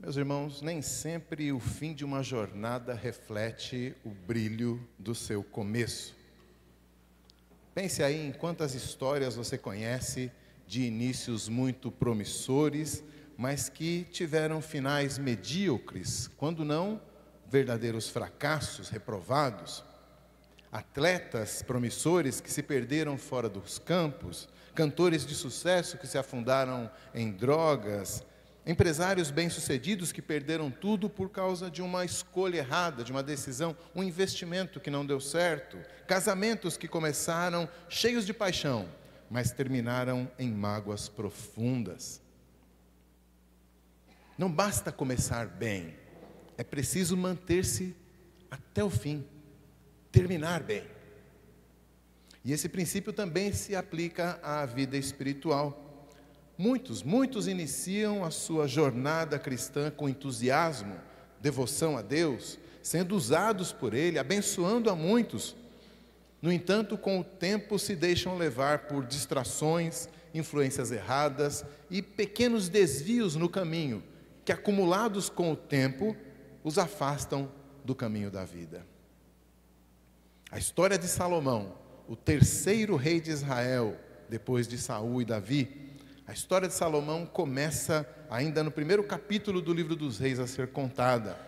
Meus irmãos, nem sempre o fim de uma jornada reflete o brilho do seu começo. Pense aí em quantas histórias você conhece de inícios muito promissores, mas que tiveram finais medíocres, quando não verdadeiros fracassos, reprovados. Atletas promissores que se perderam fora dos campos, cantores de sucesso que se afundaram em drogas, empresários bem-sucedidos que perderam tudo por causa de uma escolha errada, de uma decisão, um investimento que não deu certo, casamentos que começaram cheios de paixão, mas terminaram em mágoas profundas. Não basta começar bem, é preciso manter-se até o fim, terminar bem. E esse princípio também se aplica à vida espiritual. Muitos iniciam a sua jornada cristã com entusiasmo, devoção a Deus, sendo usados por Ele, abençoando a muitos. No entanto, com o tempo se deixam levar por distrações, influências erradas e pequenos desvios no caminho, que acumulados com o tempo, os afastam do caminho da vida. A história de Salomão, o terceiro rei de Israel, depois de Saul e Davi, a história de Salomão começa ainda no primeiro capítulo do livro dos Reis a ser contada.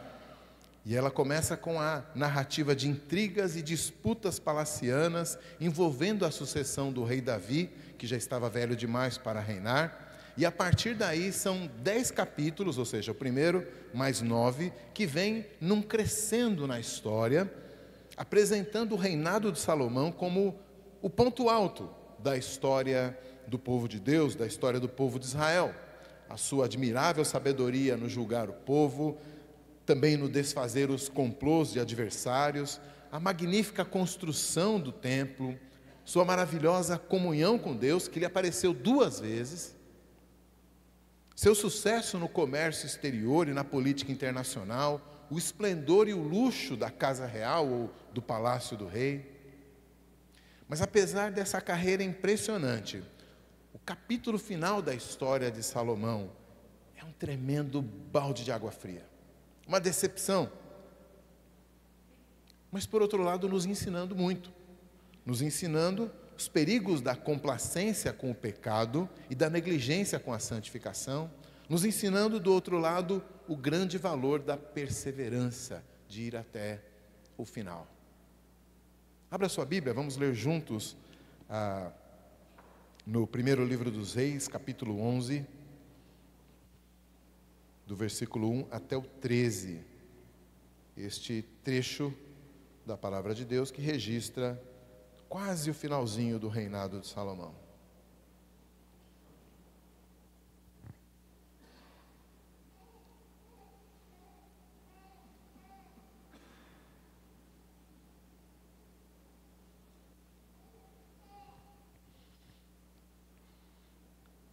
E ela começa com a narrativa de intrigas e disputas palacianas envolvendo a sucessão do rei Davi, que já estava velho demais para reinar. E a partir daí são 10 capítulos, ou seja, o primeiro mais 9, que vem num crescendo na história, apresentando o reinado de Salomão como o ponto alto da história do povo de Deus, da história do povo de Israel. A sua admirável sabedoria no julgar o povo, também no desfazer os complôs de adversários, a magnífica construção do templo, sua maravilhosa comunhão com Deus, que lhe apareceu 2 vezes, seu sucesso no comércio exterior e na política internacional, o esplendor e o luxo da casa real ou do palácio do rei. Mas apesar dessa carreira impressionante, o capítulo final da história de Salomão é um tremendo balde de água fria, uma decepção. Mas por outro lado nos ensinando muito, nos ensinando os perigos da complacência com o pecado e da negligência com a santificação, nos ensinando do outro lado o grande valor da perseverança, de ir até o final. Abra sua Bíblia, vamos ler juntos no primeiro livro dos Reis, capítulo 11, do versículo 1 até o 13. Este trecho da palavra de Deus que registra quase o finalzinho do reinado de Salomão.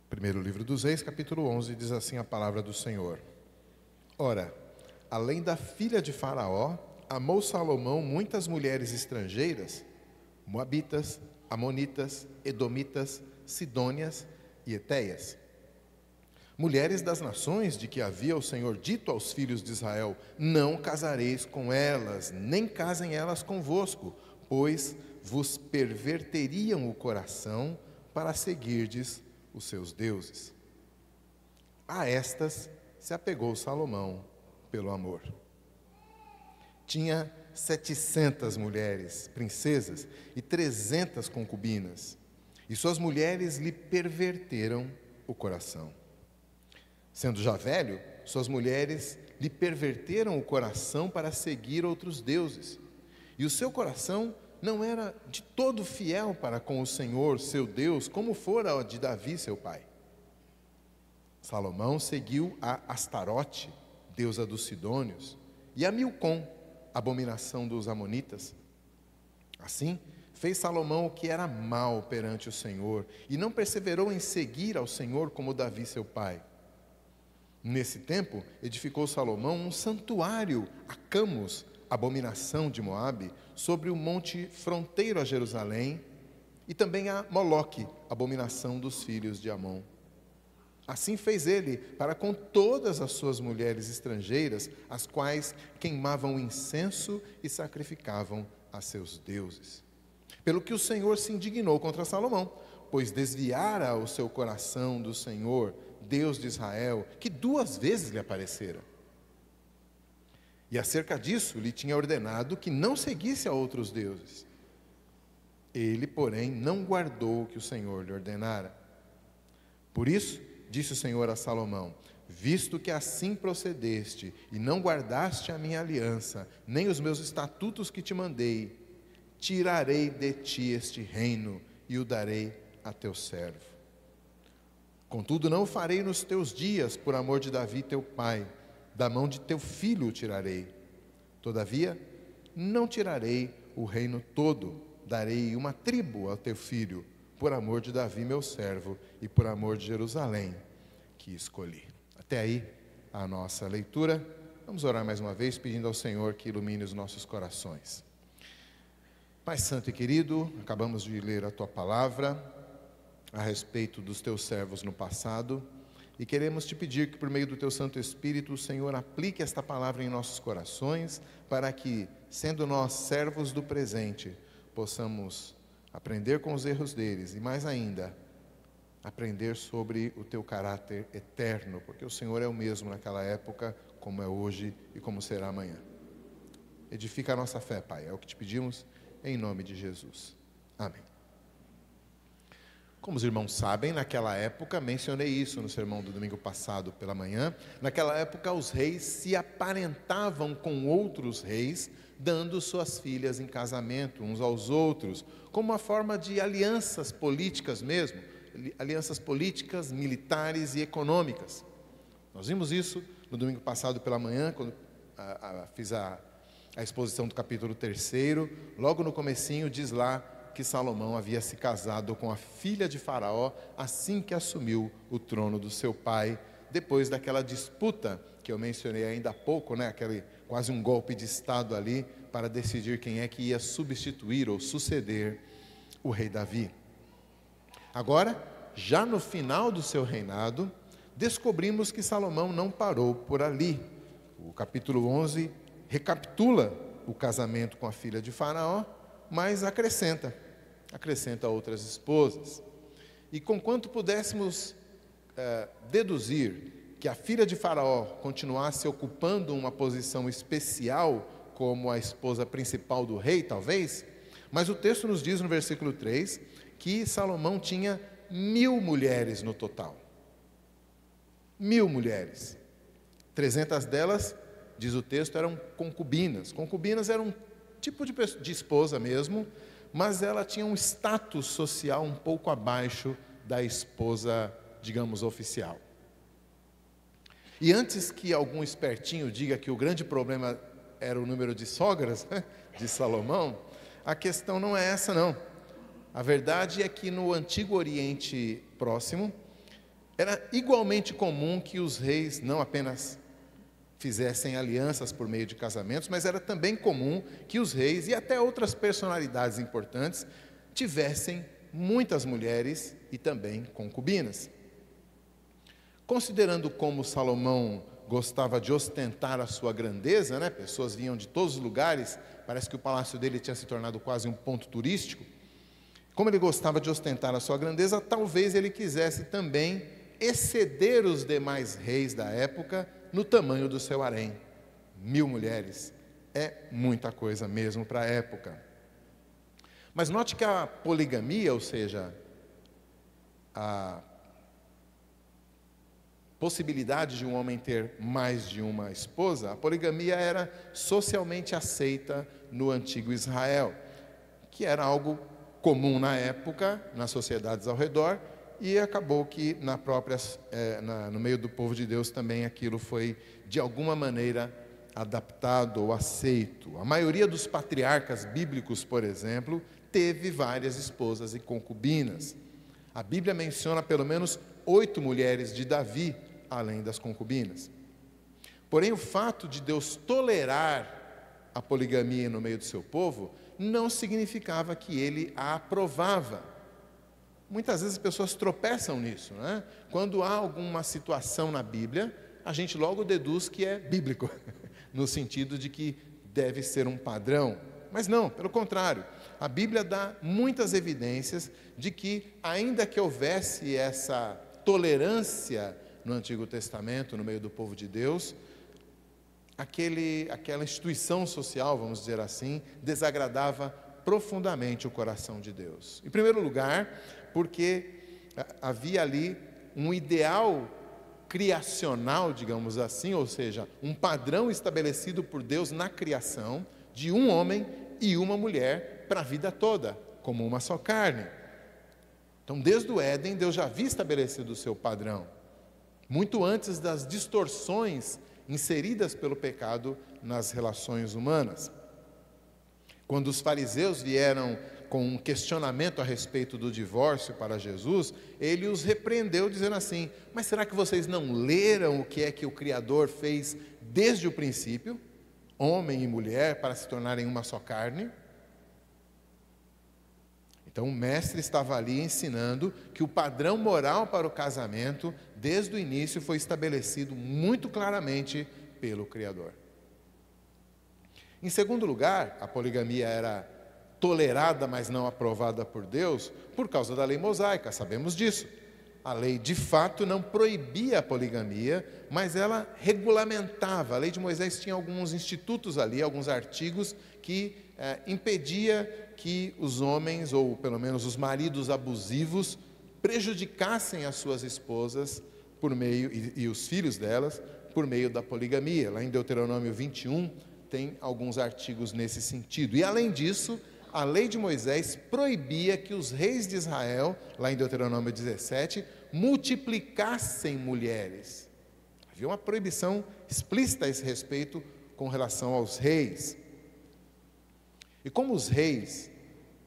Primeiro livro dos Reis, capítulo 11, diz assim a palavra do Senhor. Ora, além da filha de Faraó, amou Salomão muitas mulheres estrangeiras, moabitas, amonitas, edomitas, sidônias e etéias. Mulheres das nações de que havia o Senhor dito aos filhos de Israel, não casareis com elas, nem casem elas convosco, pois vos perverteriam o coração para seguirdes os seus deuses. A estas se apegou Salomão pelo amor. Tinha 700 mulheres, princesas, e 300 concubinas, e suas mulheres lhe perverteram o coração. Sendo já velho, suas mulheres lhe perverteram o coração para seguir outros deuses, e o seu coração não era de todo fiel para com o Senhor, seu Deus, como fora o de Davi, seu pai. Salomão seguiu a Astarote, deusa dos Sidônios, e a Milcom, abominação dos amonitas. Assim, fez Salomão o que era mal perante o Senhor, e não perseverou em seguir ao Senhor como Davi, seu pai. Nesse tempo, edificou Salomão um santuário a Camus, abominação de Moabe, sobre o monte fronteiro a Jerusalém, e também a Moloque, abominação dos filhos de Amon. Assim fez ele para com todas as suas mulheres estrangeiras, as quais queimavam incenso e sacrificavam a seus deuses. Pelo que o Senhor se indignou contra Salomão, pois desviara o seu coração do Senhor, Deus de Israel, que 2 vezes lhe aparecera. E acerca disso lhe tinha ordenado que não seguisse a outros deuses. Ele, porém, não guardou o que o Senhor lhe ordenara. Por isso, disse o Senhor a Salomão: visto que assim procedeste e não guardaste a minha aliança, nem os meus estatutos que te mandei, tirarei de ti este reino e o darei a teu servo. Contudo, não o farei nos teus dias, por amor de Davi teu pai, da mão de teu filho o tirarei. Todavia, não tirarei o reino todo, darei uma tribo ao teu filho, por amor de Davi meu servo e por amor de Jerusalém que escolhi. Até aí a nossa leitura. Vamos orar mais uma vez, pedindo ao Senhor que ilumine os nossos corações. Pai santo e querido, acabamos de ler a tua palavra a respeito dos teus servos no passado e queremos te pedir que por meio do teu Santo Espírito o Senhor aplique esta palavra em nossos corações para que, sendo nós servos do presente, possamos aprender com os erros deles e mais ainda, aprender sobre o teu caráter eterno, porque o Senhor é o mesmo naquela época, como é hoje e como será amanhã. Edifica a nossa fé, Pai, é o que te pedimos, em nome de Jesus. Amém. Como os irmãos sabem, naquela época, mencionei isso no sermão do domingo passado pela manhã, naquela época os reis se aparentavam com outros reis, dando suas filhas em casamento uns aos outros, como uma forma de alianças políticas mesmo, alianças políticas, militares e econômicas. Nós vimos isso no domingo passado pela manhã, quando fiz a exposição do capítulo 3, logo no comecinho diz lá que Salomão havia se casado com a filha de Faraó assim que assumiu o trono do seu pai, depois daquela disputa que eu mencionei ainda há pouco, aquele quase um golpe de estado ali, para decidir quem é que ia substituir ou suceder o rei Davi. Agora, já no final do seu reinado, descobrimos que Salomão não parou por ali. O capítulo 11 recapitula o casamento com a filha de Faraó, mas acrescenta outras esposas. E conquanto pudéssemos deduzir que a filha de Faraó continuasse ocupando uma posição especial como a esposa principal do rei, talvez, mas o texto nos diz no versículo 3 que Salomão tinha 1000 mulheres no total. 1000 mulheres. 300 delas, diz o texto, eram concubinas. Concubinas eram um tipo de esposa mesmo, mas ela tinha um status social um pouco abaixo da esposa, digamos, oficial. E antes que algum espertinho diga que o grande problema era o número de sogras de Salomão, a questão não é essa não. A verdade é que no Antigo Oriente Próximo, era igualmente comum que os reis não apenas fizessem alianças por meio de casamentos, mas era também comum que os reis e até outras personalidades importantes tivessem muitas mulheres e também concubinas. Considerando como Salomão gostava de ostentar a sua grandeza, pessoas vinham de todos os lugares, parece que o palácio dele tinha se tornado quase um ponto turístico. Como ele gostava de ostentar a sua grandeza, talvez ele quisesse também exceder os demais reis da época no tamanho do seu harém. 1000 mulheres é muita coisa mesmo para a época. Mas note que a poligamia, ou seja, a possibilidade de um homem ter mais de uma esposa, a poligamia era socialmente aceita no antigo Israel, que era algo comum na época, nas sociedades ao redor, e acabou que no meio do povo de Deus também aquilo foi, de alguma maneira, adaptado ou aceito. A maioria dos patriarcas bíblicos, por exemplo, teve várias esposas e concubinas. A Bíblia menciona pelo menos 8 mulheres de Davi, além das concubinas. Porém, o fato de Deus tolerar a poligamia no meio do seu povo não significava que ele a aprovava. Muitas vezes as pessoas tropeçam nisso, né? Quando há alguma situação na Bíblia, a gente logo deduz que é bíblico, no sentido de que deve ser um padrão. Mas não, pelo contrário, a Bíblia dá muitas evidências de que, ainda que houvesse essa tolerância no Antigo Testamento, no meio do povo de Deus, aquela instituição social, vamos dizer assim, desagradava profundamente o coração de Deus. Em primeiro lugar, porque havia ali um ideal criacional, digamos assim, ou seja, um padrão estabelecido por Deus na criação de um homem e uma mulher para a vida toda, como uma só carne. Então, desde o Éden, Deus já havia estabelecido o seu padrão, muito antes das distorções inseridas pelo pecado nas relações humanas. Quando os fariseus vieram com um questionamento a respeito do divórcio para Jesus, ele os repreendeu dizendo assim: mas será que vocês não leram o que é que o Criador fez desde o princípio, homem e mulher, para se tornarem uma só carne? Então o mestre estava ali ensinando que o padrão moral para o casamento, desde o início, foi estabelecido muito claramente pelo Criador. Em segundo lugar, a poligamia era tolerada, mas não aprovada por Deus, por causa da lei mosaica, sabemos disso. A lei, de fato, não proibia a poligamia, mas ela regulamentava. A lei de Moisés tinha alguns institutos ali, alguns artigos que impedia que os homens, ou pelo menos os maridos abusivos, prejudicassem as suas esposas por meio, e os filhos delas, por meio da poligamia. Lá em Deuteronômio 21, tem alguns artigos nesse sentido. E além disso, a lei de Moisés proibia que os reis de Israel, lá em Deuteronômio 17, multiplicassem mulheres. Havia uma proibição explícita a esse respeito com relação aos reis. E como os reis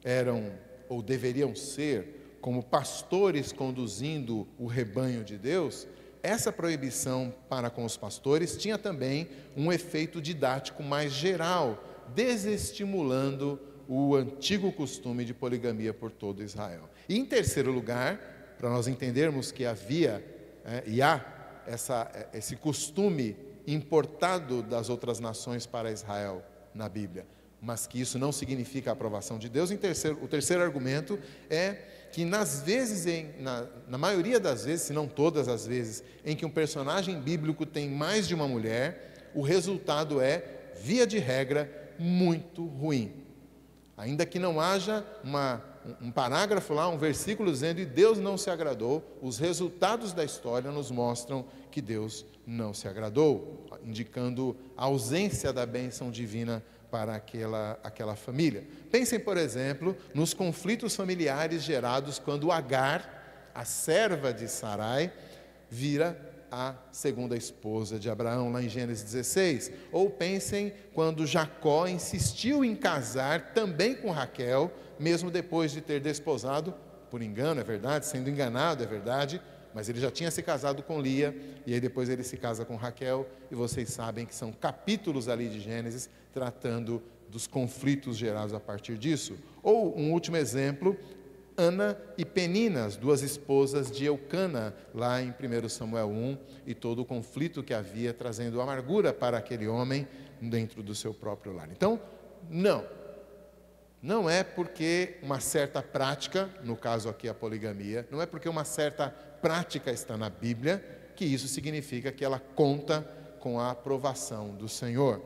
eram, ou deveriam ser, como pastores conduzindo o rebanho de Deus, essa proibição para com os pastores tinha também um efeito didático mais geral, desestimulando o antigo costume de poligamia por todo Israel. E em terceiro lugar, para nós entendermos que havia e há esse costume importado das outras nações para Israel na Bíblia, mas que isso não significa a aprovação de Deus. O terceiro argumento é que na maioria das vezes, se não todas as vezes, em que um personagem bíblico tem mais de uma mulher, o resultado é, via de regra, muito ruim. Ainda que não haja um parágrafo lá, um versículo dizendo e Deus não se agradou, os resultados da história nos mostram que Deus não se agradou, indicando a ausência da bênção divina para aquela família. Pensem, por exemplo, nos conflitos familiares gerados quando Agar, a serva de Sarai, vira a segunda esposa de Abraão, lá em Gênesis 16. Ou pensem quando Jacó insistiu em casar também com Raquel, mesmo depois de ter desposado, por engano, é verdade, sendo enganado, é verdade, mas ele já tinha se casado com Lia, e aí depois ele se casa com Raquel, e vocês sabem que são capítulos ali de Gênesis, tratando dos conflitos gerados a partir disso. Ou um último exemplo, Ana e Penina, as duas esposas de Eucana, lá em 1 Samuel 1, e todo o conflito que havia, trazendo amargura para aquele homem dentro do seu próprio lar. Então, não é porque uma certa prática, no caso aqui a poligamia, não é porque uma certa prática está na Bíblia, que isso significa que ela conta com a aprovação do Senhor.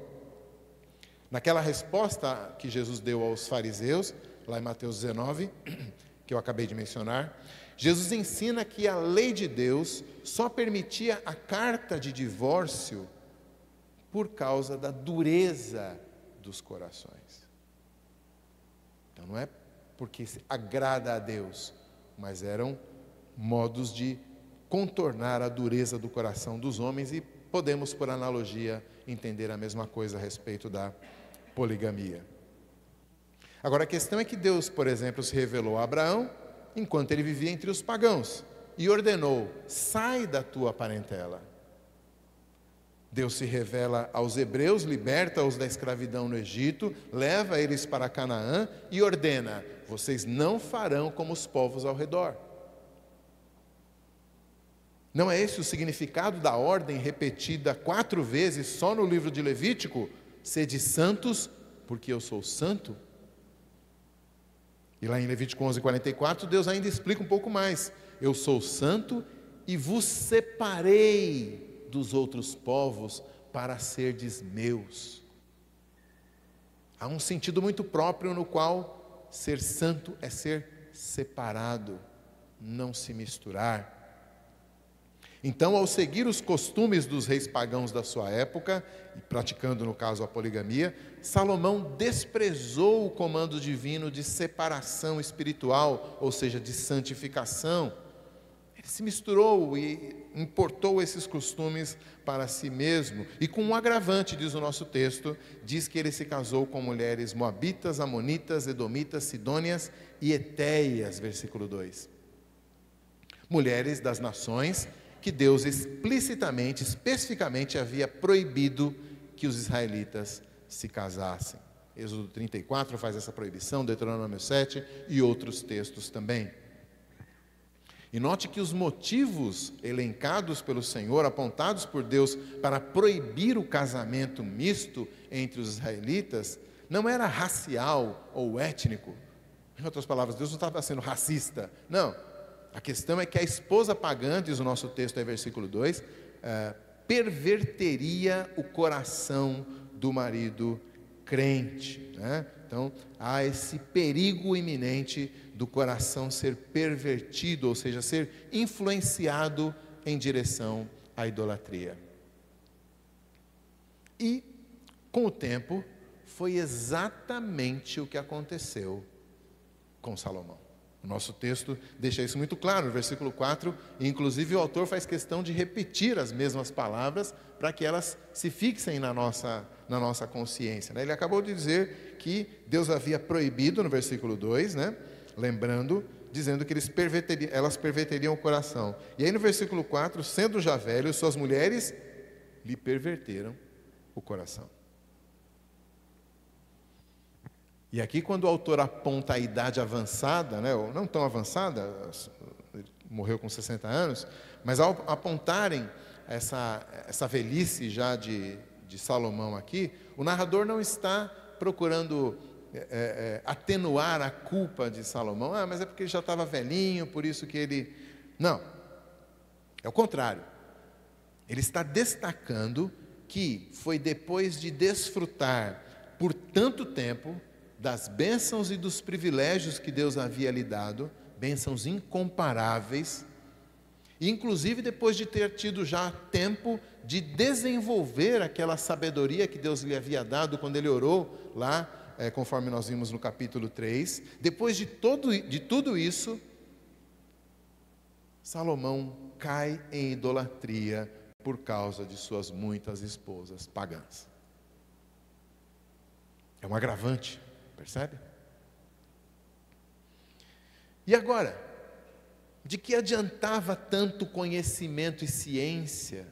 Naquela resposta que Jesus deu aos fariseus, lá em Mateus 19, que eu acabei de mencionar, Jesus ensina que a lei de Deus só permitia a carta de divórcio por causa da dureza dos corações. Então não é porque agrada a Deus, mas eram modos de contornar a dureza do coração dos homens, e podemos, por analogia, entender a mesma coisa a respeito da poligamia. Agora, a questão é que Deus, por exemplo, se revelou a Abraão enquanto ele vivia entre os pagãos e ordenou: sai da tua parentela. Deus se revela aos hebreus, liberta-os da escravidão no Egito, leva eles para Canaã e ordena: vocês não farão como os povos ao redor. Não é esse o significado da ordem repetida 4 vezes só no livro de Levítico? Sede santos, porque eu sou santo? E lá em Levítico 11:44, Deus ainda explica um pouco mais. Eu sou santo e vos separei dos outros povos para serdes meus. Há um sentido muito próprio no qual ser santo é ser separado, não se misturar. Então, ao seguir os costumes dos reis pagãos da sua época, e praticando, no caso, a poligamia, Salomão desprezou o comando divino de separação espiritual, ou seja, de santificação. Ele se misturou e importou esses costumes para si mesmo. E com um agravante, diz o nosso texto, diz que ele se casou com mulheres moabitas, amonitas, edomitas, sidônias e etéias, versículo 2. Mulheres das nações que Deus explicitamente, especificamente havia proibido que os israelitas se casassem. Êxodo 34 faz essa proibição, Deuteronômio 7 e outros textos também. E note que os motivos elencados pelo Senhor, apontados por Deus para proibir o casamento misto entre os israelitas, não era racial ou étnico. Em outras palavras, Deus não estava sendo racista, não. A questão é que a esposa pagã, diz o nosso texto aí, versículo 2, perverteria o coração do marido crente, né? Então, há esse perigo iminente do coração ser pervertido, ou seja, ser influenciado em direção à idolatria. E, com o tempo, foi exatamente o que aconteceu com Salomão. O nosso texto deixa isso muito claro no versículo 4, e inclusive o autor faz questão de repetir as mesmas palavras para que elas se fixem na nossa consciência, né? Ele acabou de dizer que Deus havia proibido no versículo 2, né? Lembrando, dizendo que elas perverteriam o coração. E aí no versículo 4, sendo já velhos, suas mulheres lhe perverteram o coração. E aqui, quando o autor aponta a idade avançada, né, ou não tão avançada, ele morreu com 60 anos, mas ao apontarem essa velhice já de Salomão aqui, o narrador não está procurando atenuar a culpa de Salomão. Mas é porque ele já estava velhinho, por isso que ele... Não, é o contrário. Ele está destacando que foi depois de desfrutar por tanto tempo das bênçãos e dos privilégios que Deus havia lhe dado, bênçãos incomparáveis, e inclusive depois de ter tido já tempo de desenvolver aquela sabedoria que Deus lhe havia dado quando ele orou lá, conforme nós vimos no capítulo 3, depois de tudo isso, Salomão cai em idolatria por causa de suas muitas esposas pagãs. É um agravante. Percebe? E agora, de que adiantava tanto conhecimento e ciência?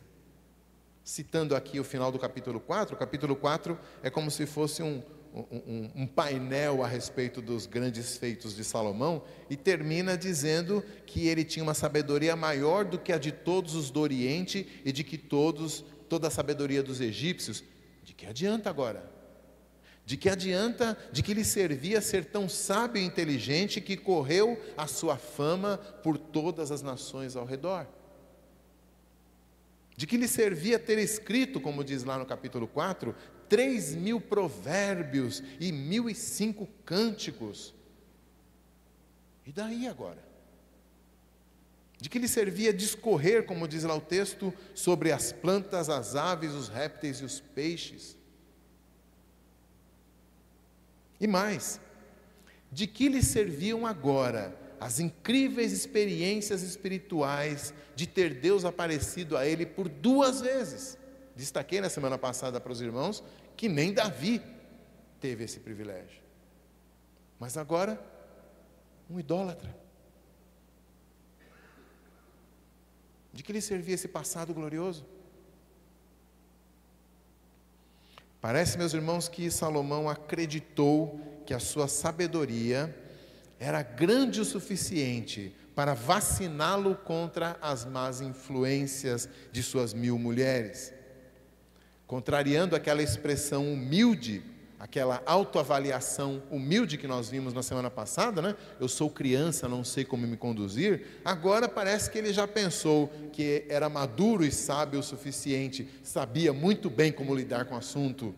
Citando aqui o final do capítulo 4, o capítulo 4 é como se fosse um painel a respeito dos grandes feitos de Salomão, e termina dizendo que ele tinha uma sabedoria maior do que a de todos os do Oriente e de que toda a sabedoria dos egípcios. De que adianta agora? De que adianta, de que lhe servia ser tão sábio e inteligente que correu a sua fama por todas as nações ao redor? De que lhe servia ter escrito, como diz lá no capítulo 4, 3.000 provérbios e 1.005 cânticos? E daí agora? De que lhe servia discorrer, como diz lá o texto, sobre as plantas, as aves, os répteis e os peixes? E mais, de que lhe serviam agora as incríveis experiências espirituais de ter Deus aparecido a ele por 2 vezes? Destaquei na semana passada para os irmãos que nem Davi teve esse privilégio. Mas agora, um idólatra. De que lhe servia esse passado glorioso? Parece, meus irmãos, que Salomão acreditou que a sua sabedoria era grande o suficiente para vaciná-lo contra as más influências de suas 1000 mulheres. Contrariando aquela expressão humilde, aquela autoavaliação humilde que nós vimos na semana passada, né? Eu sou criança, não sei como me conduzir. Agora parece que ele já pensou que era maduro e sábio o suficiente, sabia muito bem como lidar com o assunto,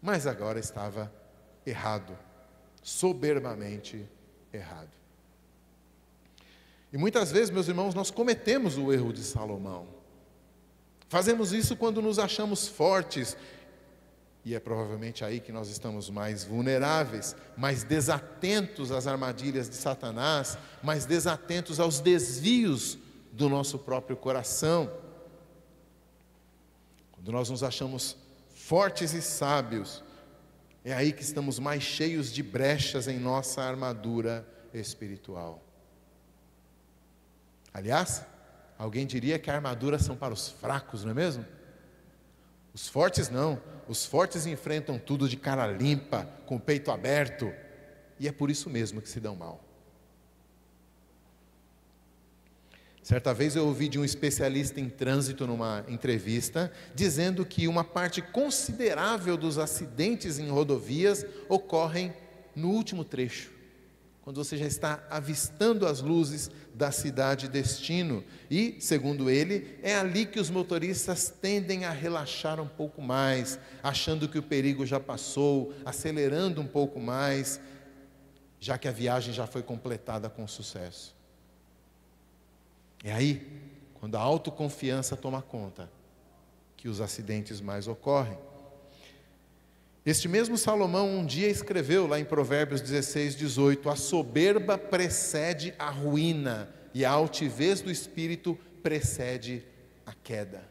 mas agora estava errado, soberbamente errado. E muitas vezes, meus irmãos, nós cometemos o erro de Salomão. Fazemos isso quando nos achamos fortes, e é provavelmente aí que nós estamos mais vulneráveis, mais desatentos às armadilhas de Satanás, mais desatentos aos desvios do nosso próprio coração. Quando nós nos achamos fortes e sábios, é aí que estamos mais cheios de brechas em nossa armadura espiritual. Aliás, alguém diria que a armadura são para os fracos, não é mesmo? Os fortes não, os fortes enfrentam tudo de cara limpa, com o peito aberto, e é por isso mesmo que se dão mal. Certa vez eu ouvi de um especialista em trânsito numa entrevista, dizendo que uma parte considerável dos acidentes em rodovias ocorrem no último trecho, quando você já está avistando as luzes da cidade destino. E, segundo ele, é ali que os motoristas tendem a relaxar um pouco mais, achando que o perigo já passou, acelerando um pouco mais, já que a viagem já foi completada com sucesso. É aí, quando a autoconfiança toma conta, que os acidentes mais ocorrem. Este mesmo Salomão um dia escreveu lá em Provérbios 16, 18: a soberba precede a ruína e a altivez do espírito precede a queda.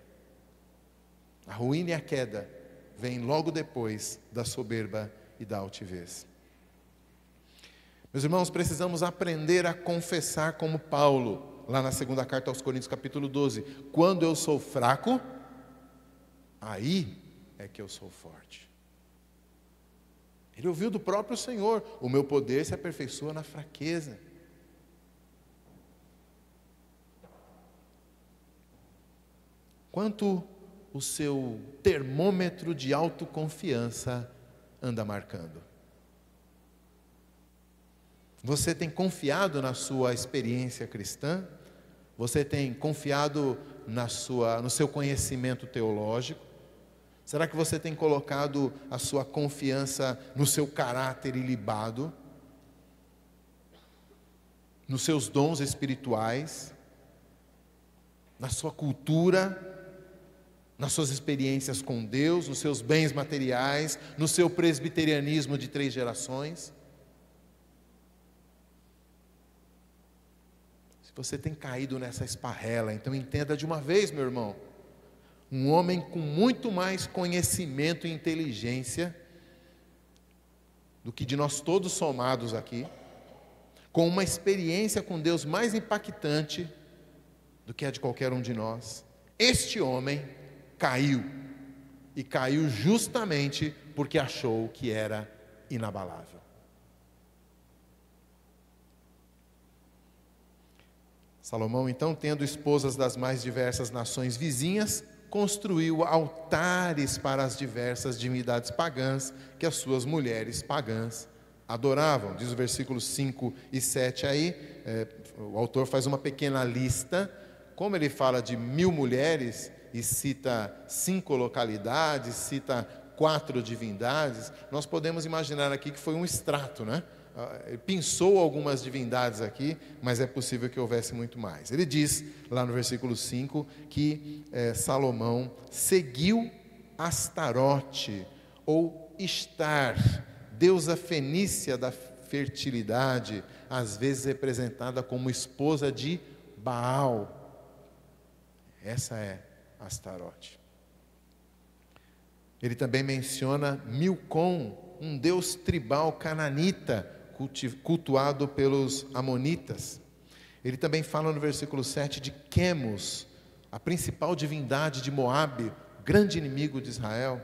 A ruína e a queda vêm logo depois da soberba e da altivez. Meus irmãos, precisamos aprender a confessar como Paulo, lá na segunda carta aos Coríntios, capítulo 12: quando eu sou fraco, aí é que eu sou forte. Ele ouviu do próprio Senhor: o meu poder se aperfeiçoa na fraqueza. Quanto o seu termômetro de autoconfiança anda marcando? Você tem confiado na sua experiência cristã? Você tem confiado no seu conhecimento teológico? Será que você tem colocado a sua confiança no seu caráter ilibado? Nos seus dons espirituais? Na sua cultura? Nas suas experiências com Deus? Nos seus bens materiais? No seu presbiterianismo de 3 gerações? Se você tem caído nessa esparrela, então entenda de uma vez, meu irmão: um homem com muito mais conhecimento e inteligência do que de nós todos somados aqui, com uma experiência com Deus mais impactante do que a de qualquer um de nós, este homem caiu, e caiu justamente porque achou que era inabalável. Salomão, então, tendo esposas das mais diversas nações vizinhas, construiu altares para as diversas divindades pagãs que as suas mulheres pagãs adoravam. Diz o versículo 5 e 7 aí, o autor faz uma pequena lista. Como ele fala de 1000 mulheres e cita 5 localidades, cita 4 divindades, nós podemos imaginar aqui que foi um extrato, né? Ele pensou algumas divindades aqui, mas é possível que houvesse muito mais. Ele diz lá no versículo 5 que Salomão seguiu Astarote, ou Istar, deusa fenícia da fertilidade, às vezes representada como esposa de Baal. Essa é Astarote. Ele também menciona Milcom, um deus tribal cananita, cultuado pelos amonitas. Ele também fala no versículo 7 de Quemos, a principal divindade de Moabe, grande inimigo de Israel.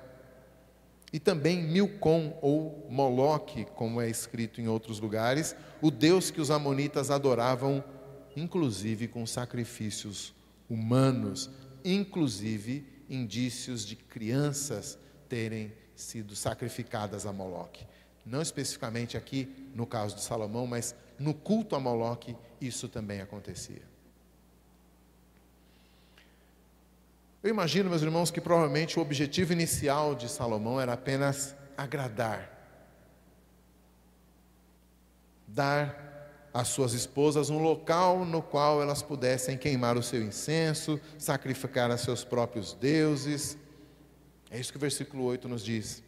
E também Milcom, ou Moloque, como é escrito em outros lugares, o deus que os amonitas adoravam inclusive com sacrifícios humanos, inclusive indícios de crianças terem sido sacrificadas a Moloque. Não especificamente aqui no caso de Salomão, mas no culto a Moloque isso também acontecia. Eu imagino, meus irmãos, que provavelmente o objetivo inicial de Salomão era apenas agradar, dar às suas esposas um local no qual elas pudessem queimar o seu incenso, sacrificar a seus próprios deuses. É isso que o versículo 8 nos diz.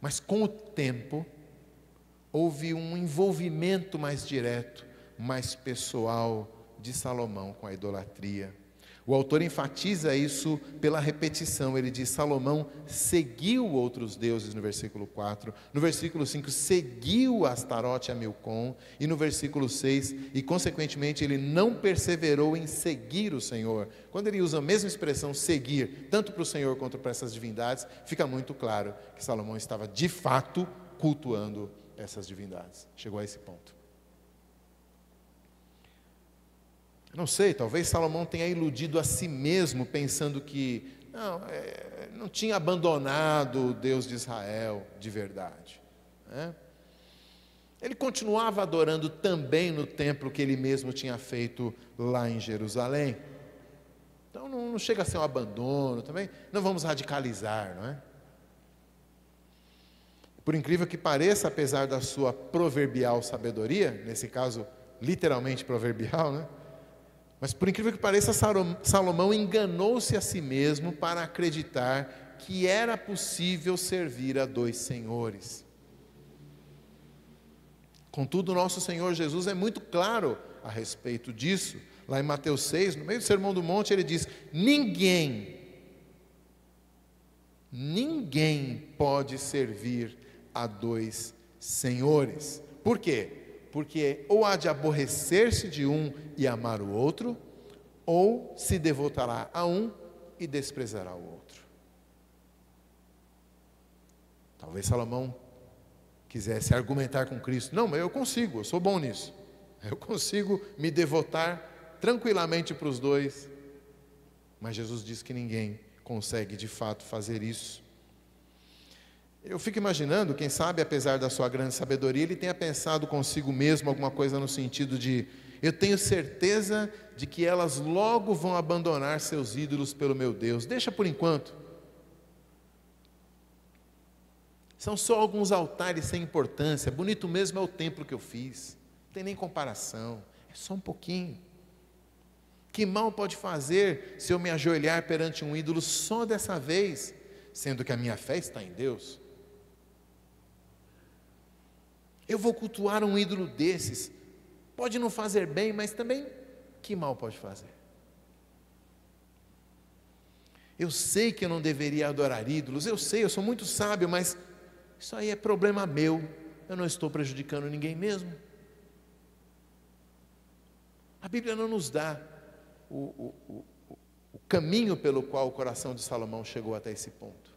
Mas com o tempo, houve um envolvimento mais direto, mais pessoal de Salomão com a idolatria. O autor enfatiza isso pela repetição. Ele diz: Salomão seguiu outros deuses no versículo 4, no versículo 5 seguiu Astarote e a Milcom, e no versículo 6, e consequentemente ele não perseverou em seguir o Senhor. Quando ele usa a mesma expressão seguir, tanto para o Senhor quanto para essas divindades, fica muito claro que Salomão estava de fato cultuando essas divindades. Chegou a esse ponto. Não sei, talvez Salomão tenha iludido a si mesmo, pensando que não tinha abandonado o Deus de Israel de verdade, né? Ele continuava adorando também no templo que ele mesmo tinha feito lá em Jerusalém. Então não chega a ser um abandono também, não vamos radicalizar, não é? Por incrível que pareça, apesar da sua proverbial sabedoria, nesse caso literalmente proverbial, né? Mas por incrível que pareça, Salomão enganou-se a si mesmo para acreditar que era possível servir a dois senhores. Contudo, nosso Senhor Jesus é muito claro a respeito disso. Lá em Mateus 6, no meio do Sermão do Monte, ele diz: ninguém pode servir a dois senhores. Por quê? Porque ou há de aborrecer-se de um e amar o outro, ou se devotará a um e desprezará o outro. Talvez Salomão quisesse argumentar com Cristo: não, mas eu consigo, eu sou bom nisso. Eu consigo me devotar tranquilamente para os dois. Mas Jesus diz que ninguém consegue de fato fazer isso. Eu fico imaginando, quem sabe, apesar da sua grande sabedoria, ele tenha pensado consigo mesmo alguma coisa no sentido de: eu tenho certeza de que elas logo vão abandonar seus ídolos pelo meu Deus, deixa por enquanto. São só alguns altares sem importância, bonito mesmo é o templo que eu fiz, não tem nem comparação, é só um pouquinho. Que mal pode fazer se eu me ajoelhar perante um ídolo só dessa vez, sendo que a minha fé está em Deus? Eu vou cultuar um ídolo desses, pode não fazer bem, mas também, que mal pode fazer? Eu sei que eu não deveria adorar ídolos, eu sei, eu sou muito sábio, mas isso aí é problema meu, eu não estou prejudicando ninguém mesmo. A Bíblia não nos dá o caminho pelo qual o coração de Salomão chegou até esse ponto.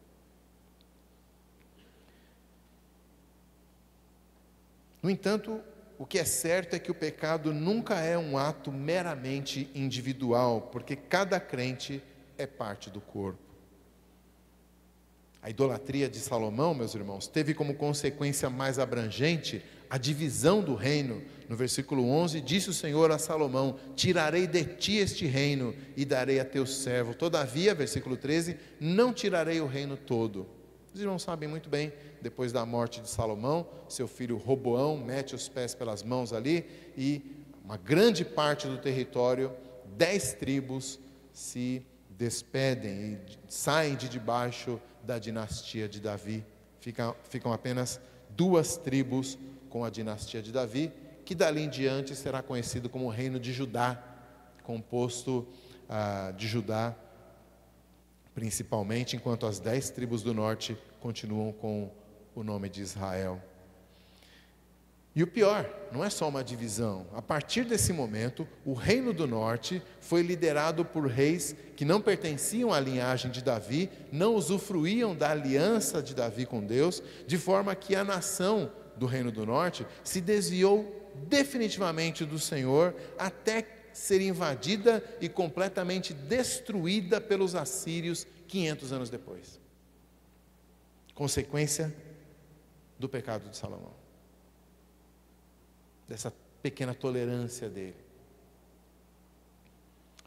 No entanto, o que é certo é que o pecado nunca é um ato meramente individual, porque cada crente é parte do corpo. A idolatria de Salomão, meus irmãos, teve como consequência mais abrangente a divisão do reino. No versículo 11, disse o Senhor a Salomão: tirarei de ti este reino e darei a teu servo. Todavia, versículo 13, não tirarei o reino todo. Os irmãos sabem muito bem, depois da morte de Salomão, seu filho Roboão mete os pés pelas mãos ali, e uma grande parte do território, 10 tribos, se despedem e saem de debaixo da dinastia de Davi. Ficam apenas 2 tribos com a dinastia de Davi, que dali em diante será conhecido como o reino de Judá, composto de Judá principalmente, enquanto as 10 tribos do norte continuam com o nome de Israel. E o pior, não é só uma divisão. A partir desse momento, o reino do norte foi liderado por reis que não pertenciam à linhagem de Davi, não usufruíam da aliança de Davi com Deus, de forma que a nação do reino do norte se desviou definitivamente do Senhor, até ser invadida e completamente destruída pelos assírios 500 anos depois. Consequência do pecado de Salomão, dessa pequena tolerância dele.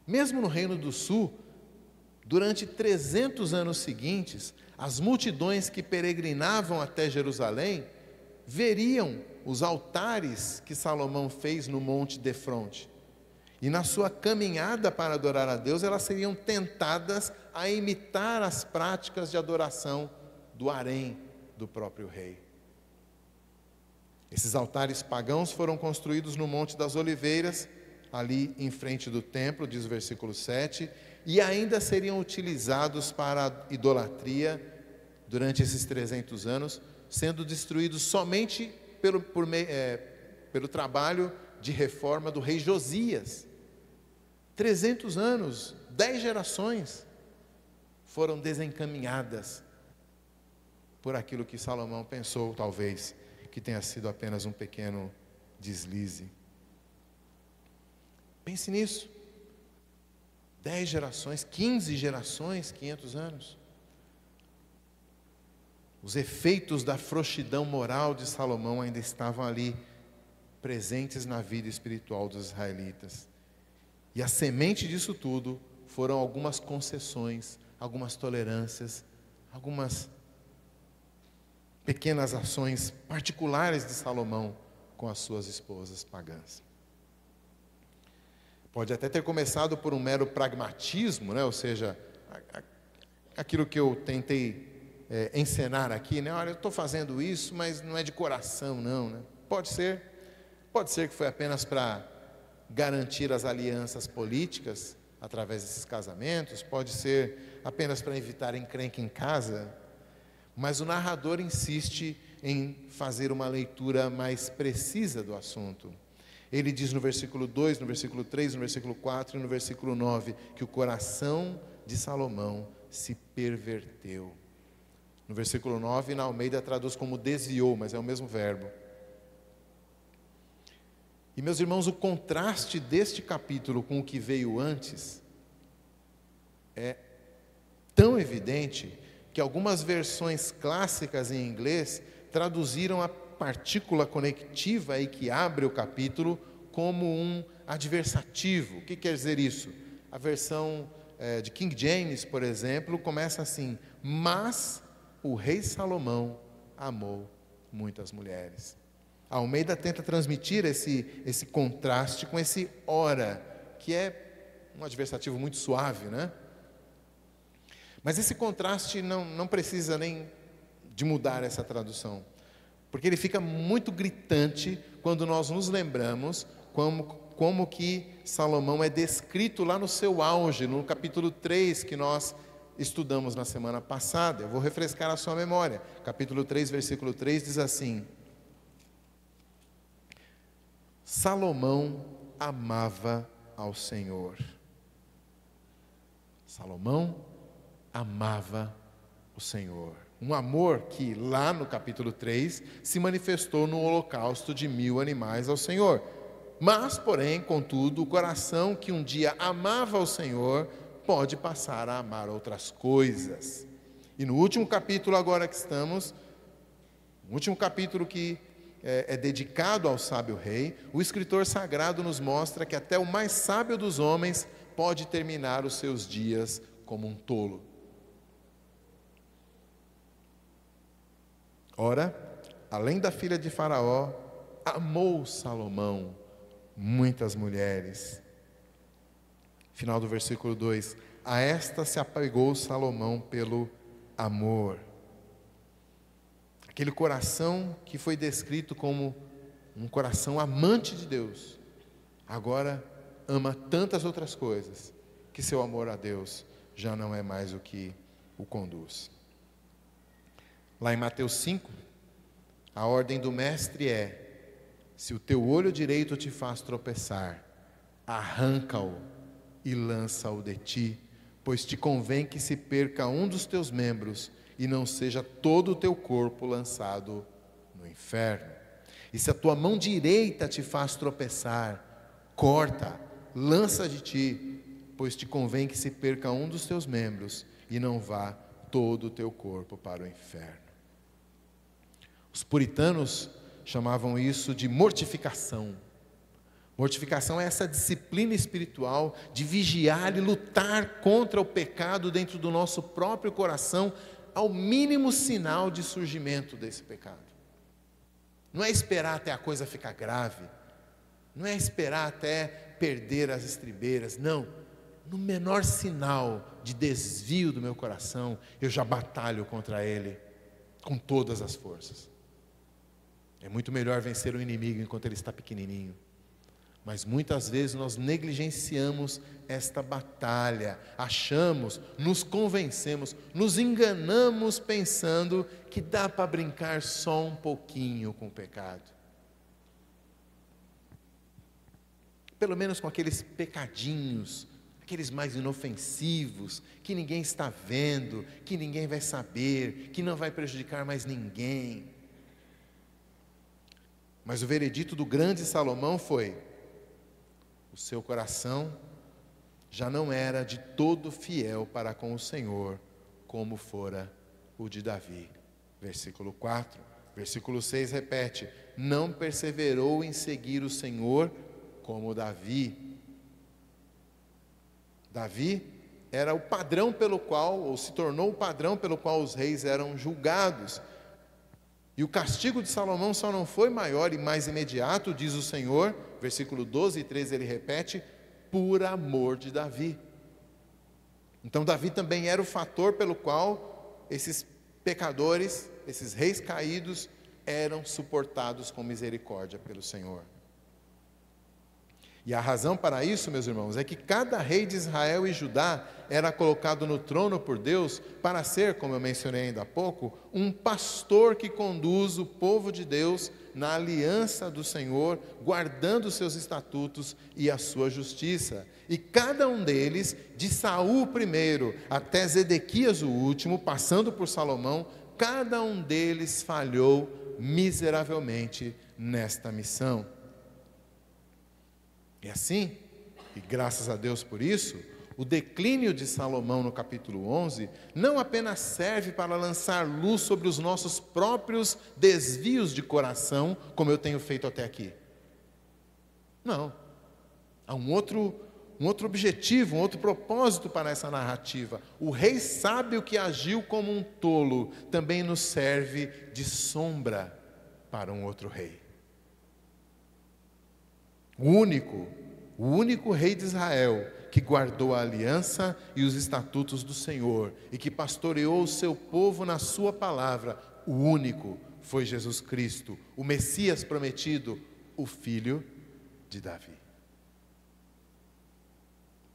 Mesmo no Reino do Sul, durante 300 anos seguintes, as multidões que peregrinavam até Jerusalém veriam os altares que Salomão fez no Monte Defronte. E na sua caminhada para adorar a Deus, elas seriam tentadas a imitar as práticas de adoração do harém do próprio rei. Esses altares pagãos foram construídos no Monte das Oliveiras, ali em frente do templo, diz o versículo 7, e ainda seriam utilizados para a idolatria durante esses 300 anos, sendo destruídos somente pelo trabalho de reforma do rei Josias. 300 anos, 10 gerações foram desencaminhadas por aquilo que Salomão pensou, talvez, que tenha sido apenas um pequeno deslize. Pense nisso. 10 gerações, 15 gerações, 500 anos. Os efeitos da frouxidão moral de Salomão ainda estavam ali, presentes na vida espiritual dos israelitas. E a semente disso tudo foram algumas concessões, algumas tolerâncias, algumas pequenas ações particulares de Salomão com as suas esposas pagãs. Pode até ter começado por um mero pragmatismo, né? Ou seja, aquilo que eu tentei encenar aqui, né? Olha, eu estou fazendo isso, mas não é de coração, não, né? Pode ser que foi apenas para garantir as alianças políticas através desses casamentos, pode ser apenas para evitar encrenca em casa, mas o narrador insiste em fazer uma leitura mais precisa do assunto. Ele diz no versículo 2, no versículo 3, no versículo 4 e no versículo 9, que o coração de Salomão se perverteu. No versículo 9, na Almeida traduz como desviou, mas é o mesmo verbo. E meus irmãos, o contraste deste capítulo com o que veio antes é tão evidente que algumas versões clássicas em inglês traduziram a partícula conectiva aí que abre o capítulo como um adversativo. O que quer dizer isso? A versão de King James, por exemplo, começa assim: mas o rei Salomão amou muitas mulheres. A Almeida tenta transmitir esse contraste com esse ora, que é um adversativo muito suave, né? Mas esse contraste não precisa nem de mudar essa tradução, porque ele fica muito gritante quando nós nos lembramos como que Salomão é descrito lá no seu auge, no capítulo 3 que nós estudamos na semana passada. Eu vou refrescar a sua memória. Capítulo 3, versículo 3 diz assim: Salomão amava ao Senhor. Salomão amava o Senhor. Um amor que lá no capítulo 3 se manifestou no holocausto de 1000 animais ao Senhor. Mas, porém, contudo, o coração que um dia amava ao Senhor pode passar a amar outras coisas. E no último capítulo agora que estamos, no último capítulo que é dedicado ao sábio rei, o escritor sagrado nos mostra que até o mais sábio dos homens pode terminar os seus dias como um tolo. Ora, além da filha de Faraó, amou Salomão muitas mulheres. Final do versículo 2: a esta se apegou Salomão pelo amor. Aquele coração que foi descrito como um coração amante de Deus, agora ama tantas outras coisas, que seu amor a Deus já não é mais o que o conduz. Lá em Mateus 5, a ordem do mestre é: se o teu olho direito te faz tropeçar, arranca-o e lança-o de ti, pois te convém que se perca um dos teus membros e não seja todo o teu corpo lançado no inferno. E se a tua mão direita te faz tropeçar, corta lança de ti, pois te convém que se perca um dos teus membros e não vá todo o teu corpo para o inferno. Os puritanos chamavam isso de mortificação. Mortificação é essa disciplina espiritual de vigiar e lutar contra o pecado dentro do nosso próprio coração, ao mínimo sinal de surgimento desse pecado. Não é esperar até a coisa ficar grave, não é esperar até perder as estribeiras, não. No menor sinal de desvio do meu coração, eu já batalho contra ele com todas as forças. É muito melhor vencer o inimigo enquanto ele está pequenininho. Mas muitas vezes nós negligenciamos esta batalha, achamos, nos convencemos, nos enganamos pensando que dá para brincar só um pouquinho com o pecado. Pelo menos com aqueles pecadinhos, aqueles mais inofensivos, que ninguém está vendo, que ninguém vai saber, que não vai prejudicar mais ninguém. Mas o veredito do grande Salomão foi: o seu coração já não era de todo fiel para com o Senhor, como fora o de Davi. Versículo 4. Versículo 6 repete: não perseverou em seguir o Senhor como Davi. Davi era o padrão pelo qual, ou se tornou o padrão pelo qual os reis eram julgados. E o castigo de Salomão só não foi maior e mais imediato, diz o Senhor, versículo 12 e 13 ele repete, por amor de Davi. Então Davi também era o fator pelo qual esses pecadores, esses reis caídos, eram suportados com misericórdia pelo Senhor. E a razão para isso, meus irmãos, é que cada rei de Israel e Judá era colocado no trono por Deus para ser, como eu mencionei ainda há pouco, um pastor que conduz o povo de Deus na aliança do Senhor, guardando os seus estatutos e a sua justiça. E cada um deles, de Saul primeiro até Zedequias o último, passando por Salomão, cada um deles falhou miseravelmente nesta missão. E assim, e graças a Deus por isso, o declínio de Salomão no capítulo 11 não apenas serve para lançar luz sobre os nossos próprios desvios de coração, como eu tenho feito até aqui. Não. Há um outro objetivo, um outro propósito para essa narrativa. O rei sábio que agiu como um tolo também nos serve de sombra para um outro rei. O único rei de Israel que guardou a aliança e os estatutos do Senhor e que pastoreou o seu povo na sua palavra, o único foi Jesus Cristo, o Messias prometido, o filho de Davi.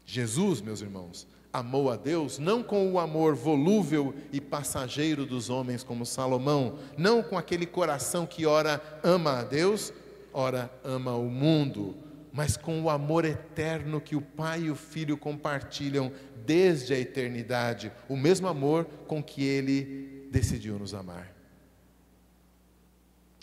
Jesus, meus irmãos, amou a Deus não com o amor volúvel e passageiro dos homens como Salomão, não com aquele coração que ora ama a Deus, ora ama o mundo, mas com o amor eterno que o Pai e o Filho compartilham desde a eternidade, o mesmo amor com que Ele decidiu nos amar.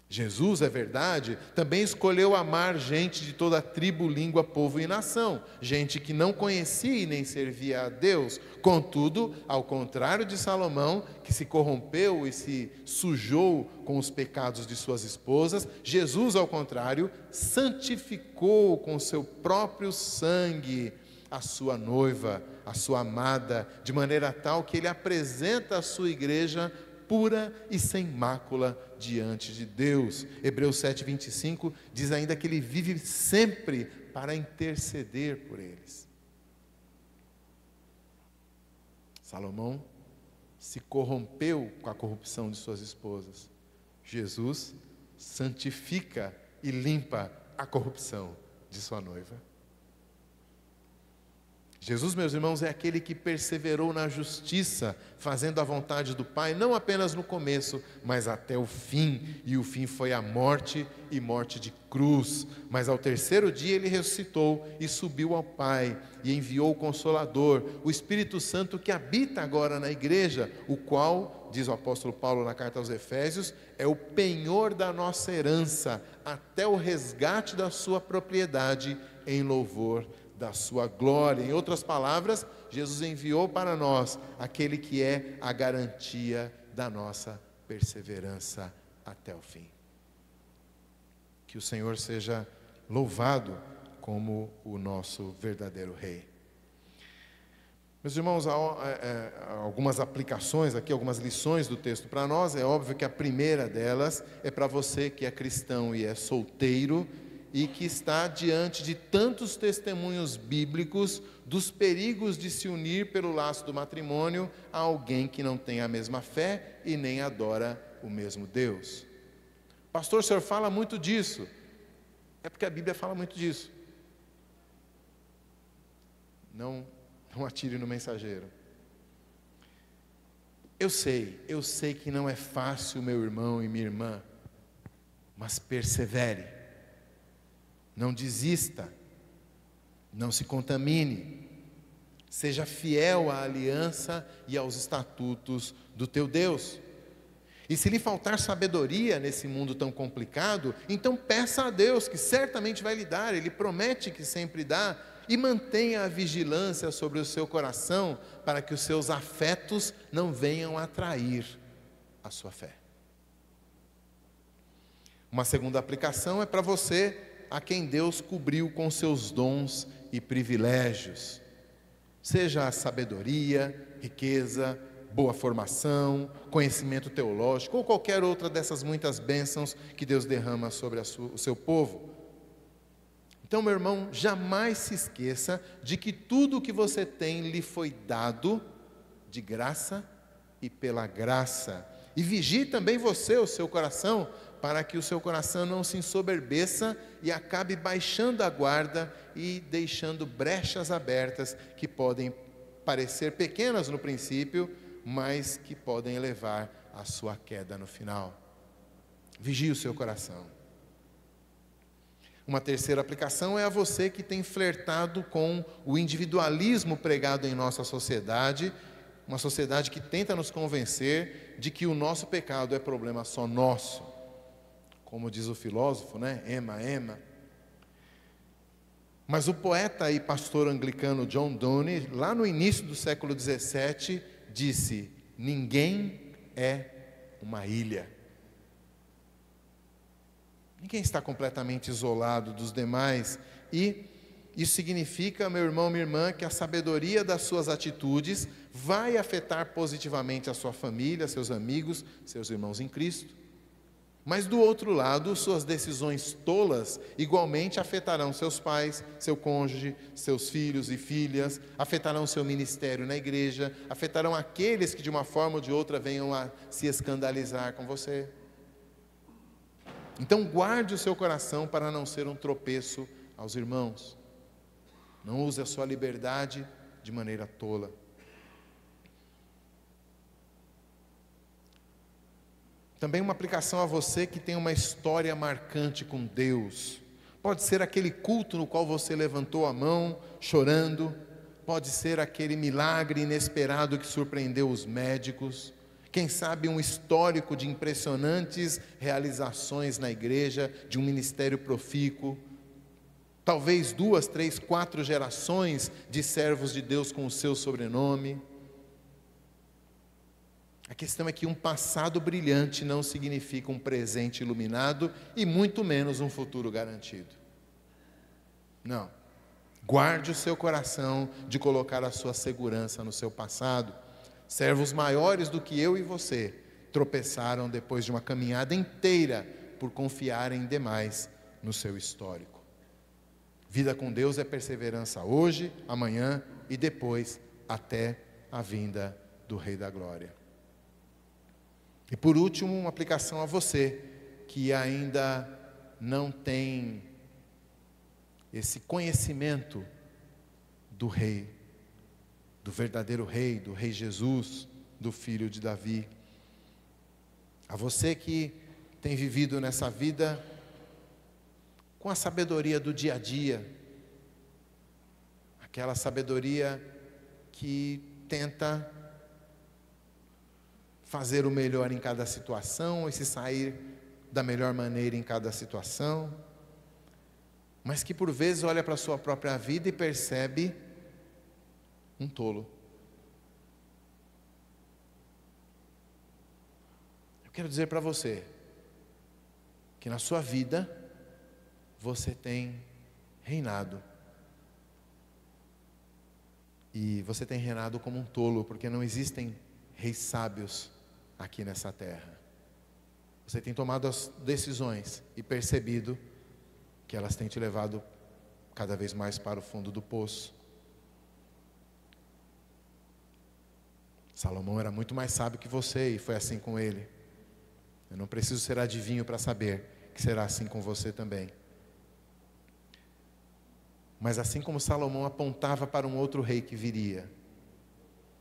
Jesus, é verdade, também escolheu amar gente de toda tribo, língua, povo e nação, gente que não conhecia e nem servia a Deus. Contudo, ao contrário de Salomão, que se corrompeu e se sujou com os pecados de suas esposas, Jesus, ao contrário, santificou com seu próprio sangue a sua noiva, a sua amada, de maneira tal que ele apresenta a sua igreja pura e sem mácula diante de Deus. Hebreus 7:25 diz ainda que ele vive sempre para interceder por eles. Salomão se corrompeu com a corrupção de suas esposas. Jesus santifica e limpa a corrupção de sua noiva. Jesus, meus irmãos, é aquele que perseverou na justiça, fazendo a vontade do Pai, não apenas no começo, mas até o fim. E o fim foi a morte, e morte de cruz. Mas ao terceiro dia ele ressuscitou e subiu ao Pai, e enviou o Consolador, o Espírito Santo que habita agora na igreja, o qual, diz o apóstolo Paulo na carta aos Efésios, é o penhor da nossa herança, até o resgate da sua propriedade, em louvor da sua glória. Em outras palavras, Jesus enviou para nós aquele que é a garantia da nossa perseverança até o fim. Que o Senhor seja louvado como o nosso verdadeiro Rei. Meus irmãos, há algumas aplicações aqui, algumas lições do texto para nós. É óbvio que a primeira delas é para você que é cristão e é solteiro e que está diante de tantos testemunhos bíblicos dos perigos de se unir pelo laço do matrimônio a alguém que não tem a mesma fé e nem adora o mesmo Deus. Pastor, o senhor fala muito disso. É porque a Bíblia fala muito disso. Não atire no mensageiro. Eu sei que não é fácil, meu irmão e minha irmã, mas persevere, não desista, não se contamine, seja fiel à aliança e aos estatutos do teu Deus. E se lhe faltar sabedoria nesse mundo tão complicado, então peça a Deus, que certamente vai lhe dar, Ele promete que sempre dá, e mantenha a vigilância sobre o seu coração, para que os seus afetos não venham a trair a sua fé. Uma segunda aplicação é para você, a quem Deus cobriu com seus dons e privilégios, seja a sabedoria, riqueza, boa formação, conhecimento teológico, ou qualquer outra dessas muitas bênçãos que Deus derrama sobre o seu povo. Então, meu irmão, jamais se esqueça de que tudo o que você tem lhe foi dado de graça e pela graça. E vigie também você, o seu coração, para que o seu coração não se ensoberbeça e acabe baixando a guarda e deixando brechas abertas que podem parecer pequenas no princípio, mas que podem levar à sua queda no final. Vigie o seu coração. Uma terceira aplicação é a você que tem flertado com o individualismo pregado em nossa sociedade, uma sociedade que tenta nos convencer de que o nosso pecado é problema só nosso. Como diz o filósofo, né? Ema. Mas o poeta e pastor anglicano John Donne, lá no início do século XVII, disse: ninguém é uma ilha. Ninguém está completamente isolado dos demais, e isso significa, meu irmão, minha irmã, que a sabedoria das suas atitudes vai afetar positivamente a sua família, seus amigos, seus irmãos em Cristo. Mas do outro lado, suas decisões tolas igualmente afetarão seus pais, seu cônjuge, seus filhos e filhas, afetarão seu ministério na igreja, afetarão aqueles que de uma forma ou de outra venham a se escandalizar com você. Então guarde o seu coração para não ser um tropeço aos irmãos. Não use a sua liberdade de maneira tola. Também uma aplicação a você que tem uma história marcante com Deus. Pode ser aquele culto no qual você levantou a mão chorando, pode ser aquele milagre inesperado que surpreendeu os médicos, quem sabe um histórico de impressionantes realizações na igreja, de um ministério profícuo, talvez 2, 3, 4 gerações de servos de Deus com o seu sobrenome. A questão é que um passado brilhante não significa um presente iluminado e muito menos um futuro garantido. Não. Guarde o seu coração de colocar a sua segurança no seu passado. Servos maiores do que eu e você tropeçaram depois de uma caminhada inteira por confiarem demais no seu histórico. Vida com Deus é perseverança hoje, amanhã e depois até a vinda do Rei da Glória. E por último, uma aplicação a você que ainda não tem esse conhecimento do Rei, do verdadeiro Rei, do Rei Jesus, do Filho de Davi. A você que tem vivido nessa vida com a sabedoria do dia a dia, aquela sabedoria que tenta fazer o melhor em cada situação e se sair da melhor maneira em cada situação. mas que por vezes olha para a sua própria vida e percebe um tolo. Eu quero dizer para você que na sua vida você tem reinado. E você tem reinado como um tolo, porque não existem reis sábios aqui nessa terra. Você tem tomado as decisões e percebido que elas têm te levado cada vez mais para o fundo do poço. Salomão era muito mais sábio que você e foi assim com ele. Eu não preciso ser adivinho para saber que será assim com você também. Mas assim como Salomão apontava para um outro rei que viria,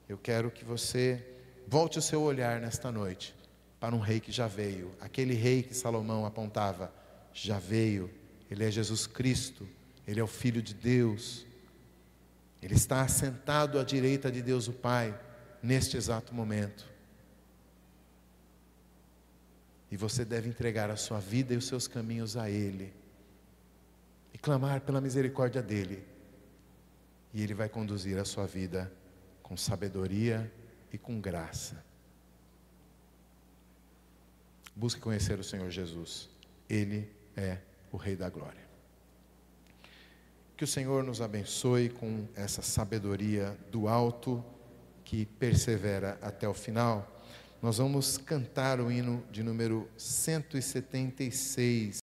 eu quero que você volte o seu olhar nesta noite para um rei que já veio. Aquele rei que Salomão apontava já veio. Ele é Jesus Cristo, Ele é o Filho de Deus. Ele está assentado à direita de Deus o Pai neste exato momento. E você deve entregar a sua vida e os seus caminhos a Ele e clamar pela misericórdia dEle. E Ele vai conduzir a sua vida com sabedoria e com graça. Busque conhecer o Senhor Jesus. Ele é o Rei da Glória. Que o Senhor nos abençoe com essa sabedoria do alto que persevera até o final. Nós vamos cantar o hino de número 176.